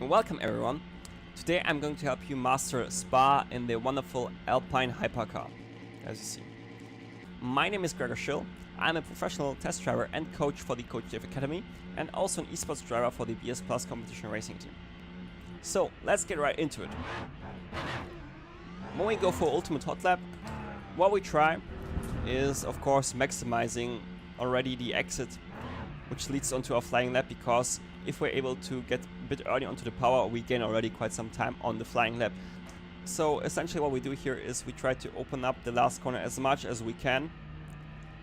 Welcome everyone. Today I'm going to help you master Spa in the wonderful Alpine hypercar, as you see. My name is Gregor Schill. I'm a professional test driver and coach for the Coach Dave Academy and also an esports driver for the BS Plus competition racing team. So let's get right into it. When we go for Ultimate Hotlap, what we try is of course maximizing already the exit which leads onto our flying lap, because if we're able to get a bit early onto the power, we gain already quite some time on the flying lap. So essentially what we do here is we try to open up the last corner as much as we can,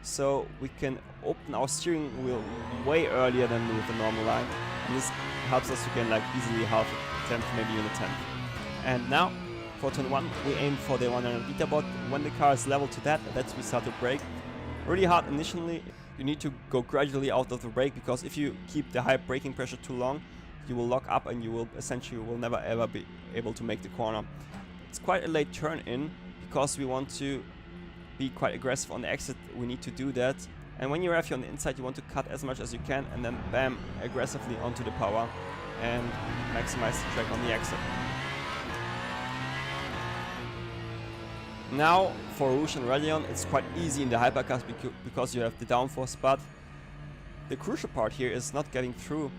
so we can open our steering wheel way earlier than with the normal line, and this helps us to gain like easily half a tenth, maybe even a tenth. And now for turn 1 we aim for the 100 meter board. When the car is level to that, that's we start to brake. Really hard initially. You need to go gradually out of the brake, because if you keep the high braking pressure too long, you will lock up and you will essentially never ever be able to make the corner. It's quite a late turn in, because we want to be quite aggressive on the exit. We need to do that, and when you arrive here on the inside, you want to cut as much as you can and then bam, aggressively onto the power and maximize the track on the exit. Now for Rouge and Radeon, it's quite easy in the hypercars because you have the downforce, but the crucial part here is not getting through,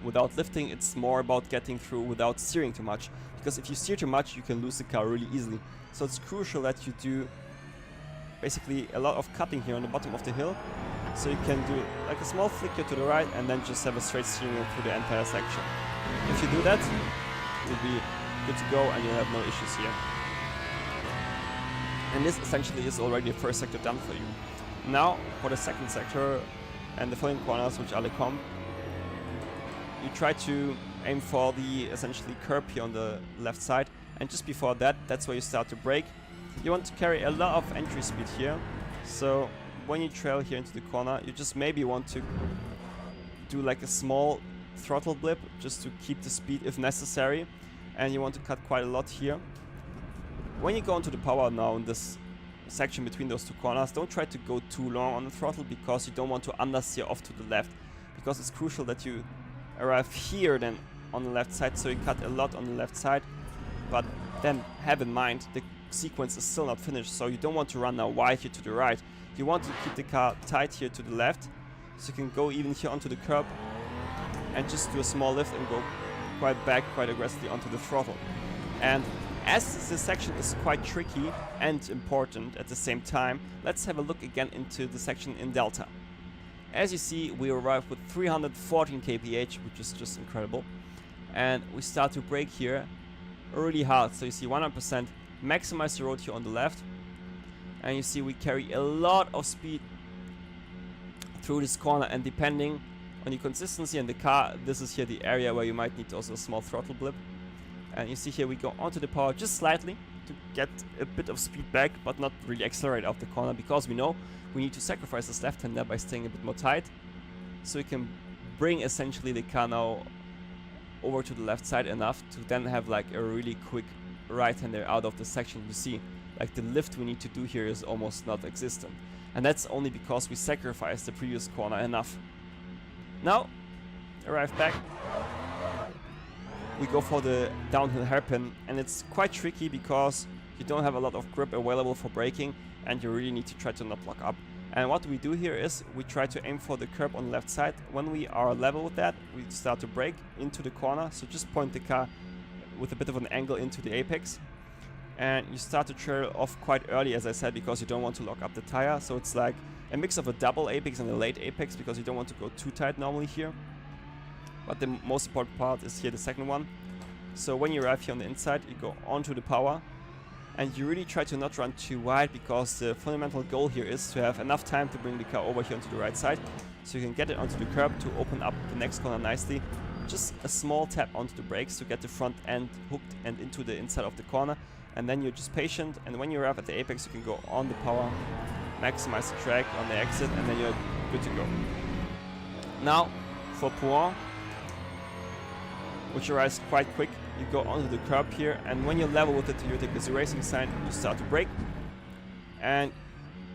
without lifting. It's more about getting through without steering too much, because if you steer too much you can lose the car really easily. So it's crucial that you do basically a lot of cutting here on the bottom of the hill, so you can do like a small flick here to the right and then just have a straight steering wheel through the entire section. If you do that, you'll be good to go and you'll have no issues here. And this essentially is already the first sector done for you. Now for the second sector and the following corners, which are the comp, you try to aim for the essentially curb here on the left side, and just before that, that's where you start to brake. You want to carry a lot of entry speed here, so when you trail here into the corner, you just maybe want to do like a small throttle blip just to keep the speed if necessary, and you want to cut quite a lot here. When you go into the power now in this section between those two corners, don't try to go too long on the throttle, because you don't want to understeer off to the left, because it's crucial that you arrive here then on the left side, so you cut a lot on the left side. But then have in mind the sequence is still not finished, so you don't want to run now wide here to the right. You want to keep the car tight here to the left, so you can go even here onto the curb and just do a small lift and go quite back quite aggressively onto the throttle. And as this section is quite tricky and important at the same time, let's have a look again into the section in Delta. As you see, we arrive with 314 kph, which is just incredible. And we start to brake here really hard. So you see 100%, maximize the road here on the left. And you see we carry a lot of speed through this corner, and depending on your consistency in the car, this is here the area where you might need also a small throttle blip. And you see here we go onto the power just slightly to get a bit of speed back, but not really accelerate off the corner, because we know we need to sacrifice this left hander by staying a bit more tight, so we can bring essentially the car now over to the left side enough to then have like a really quick right hander out of the section. You see like the lift we need to do here is almost not existent, and that's only because we sacrificed the previous corner enough. Now arrive back, we go for the downhill hairpin, and it's quite tricky because you don't have a lot of grip available for braking, and you really need to try to not lock up. And what we do here is we try to aim for the curb on the left side. When we are level with that, we start to brake into the corner, so just point the car with a bit of an angle into the apex, and you start to trail off quite early, as I said, because you don't want to lock up the tire. So it's like a mix of a double apex and a late apex, because you don't want to go too tight normally here. But the most important part is here the second one. So when you arrive here on the inside, you go onto the power, and you really try to not run too wide, because the fundamental goal here is to have enough time to bring the car over here onto the right side, so you can get it onto the curb to open up the next corner nicely. Just a small tap onto the brakes to get the front end hooked and into the inside of the corner, and then you're just patient, and when you arrive at the apex you can go on the power, maximize the track on the exit, and then you're good to go. Now for Pouin, which arrives quite quick, you go onto the curb here, and when you're level with it, you take this racing sign, you start to brake, and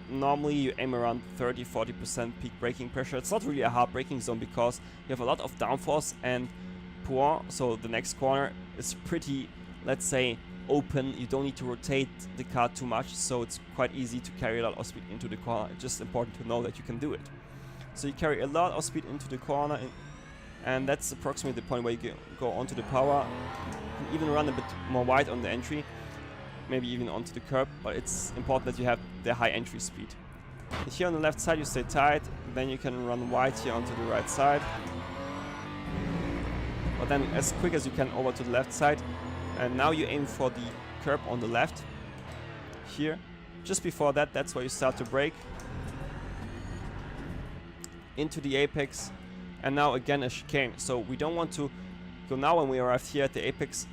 normally you aim around 30-40% peak braking pressure. It's not really a hard braking zone, because you have a lot of downforce, and point, so the next corner, is pretty, let's say, open. You don't need to rotate the car too much, so it's quite easy to carry a lot of speed into the corner. It's just important to know that you can do it. So you carry a lot of speed into the corner, and that's approximately the point where you go onto the power. You can even run a bit more wide on the entry, maybe even onto the curb, but it's important that you have the high entry speed. And here on the left side you stay tight, then you can run wide here onto the right side. But then as quick as you can over to the left side, and now you aim for the curb on the left here. Just before that, that's where you start to brake into the apex, and now again a chicane. So we don't want to go now when we arrive here at the apex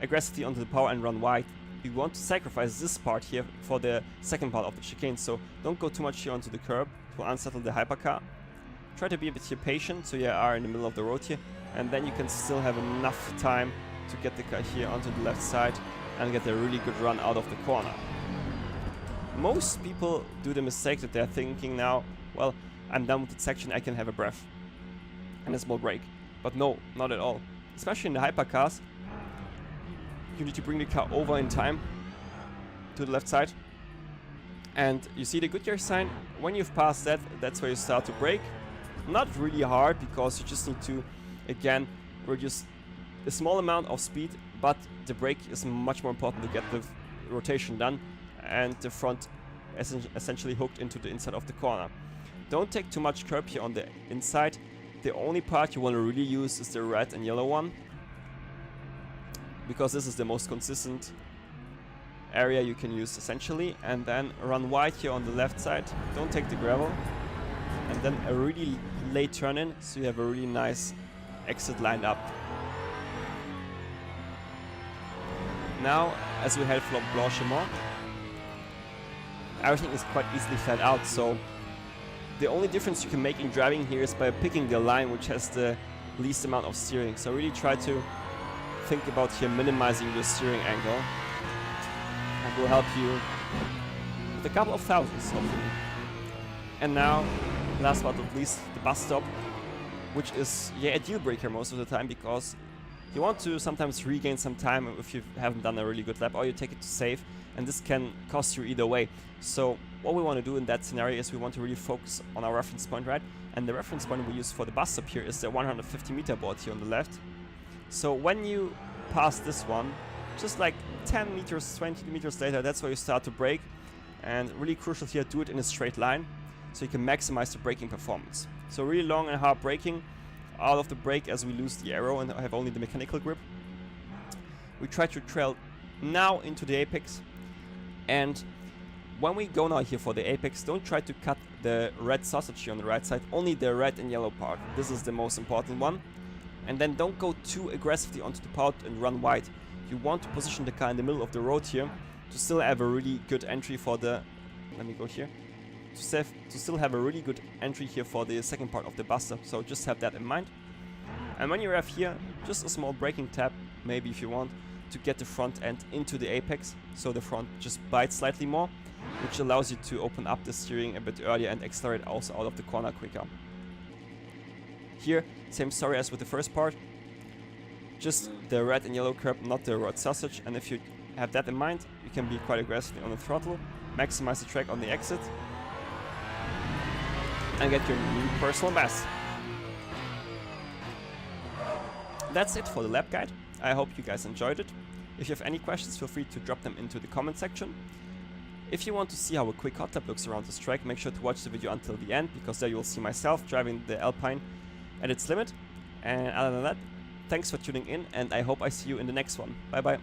aggressively onto the power and run wide. We want to sacrifice this part here for the second part of the chicane, so don't go too much here onto the curb to unsettle the hypercar. Try to be a bit here patient, so you are in the middle of the road here, and then you can still have enough time to get the car here onto the left side and get a really good run out of the corner. Most people do the mistake that they're thinking now, well, I'm done with the section, I can have a breath and a small break. But no, not at all. Especially in the hypercars, you need to bring the car over in time to the left side. And you see the Goodyear sign. When you've passed that, that's where you start to brake. Not really hard, because you just need to, again, reduce a small amount of speed, but the brake is much more important to get the rotation done and the front essentially hooked into the inside of the corner. Don't take too much curb here on the inside. The only part you want to really use is the red and yellow one, because this is the most consistent area you can use essentially. And then run wide here on the left side. Don't take the gravel. And then a really late turn in, so you have a really nice exit lined up. Now, as we head for Blanchiment, everything is quite easily flat out, so the only difference you can make in driving here is by picking the line which has the least amount of steering. So really try to think about here minimizing your steering angle. That will help you with a couple of thousands, hopefully. And now, last but not least, the bus stop, which is a deal breaker most of the time, because you want to sometimes regain some time if you haven't done a really good lap, or you take it to save, and this can cost you either way. So what we want to do in that scenario is we want to really focus on our reference point, right? And the reference point we use for the bus stop here is the 150 meter board here on the left. So when you pass this one, just like 10 meters, 20 meters later, that's where you start to brake. And really crucial here, do it in a straight line, so you can maximize the braking performance. So really long and hard braking out of the brake as we lose the aero and have only the mechanical grip. We try to trail now into the apex, and when we go now here for the apex, don't try to cut the red sausage here on the right side, only the red and yellow part. This is the most important one. And then don't go too aggressively onto the power and run wide. You want to position the car in the middle of the road here to still have a really good entry for the, let me go here, to still have a really good entry here for the second part of the bus stop. So just have that in mind. And when you have here, just a small braking tap, maybe if you want, to get the front end into the apex, so the front just bites slightly more, which allows you to open up the steering a bit earlier and accelerate also out of the corner quicker. Here, same story as with the first part, just the red and yellow curb, not the red sausage. And if you have that in mind, you can be quite aggressive on the throttle, maximize the track on the exit, and get your new personal best. That's it for the lap guide. I hope you guys enjoyed it. If you have any questions, feel free to drop them into the comment section. If you want to see how a quick hot lap looks around this track, make sure to watch the video until the end, because there you'll see myself driving the Alpine at its limit. And other than that, thanks for tuning in, and I hope I see you in the next one. Bye bye.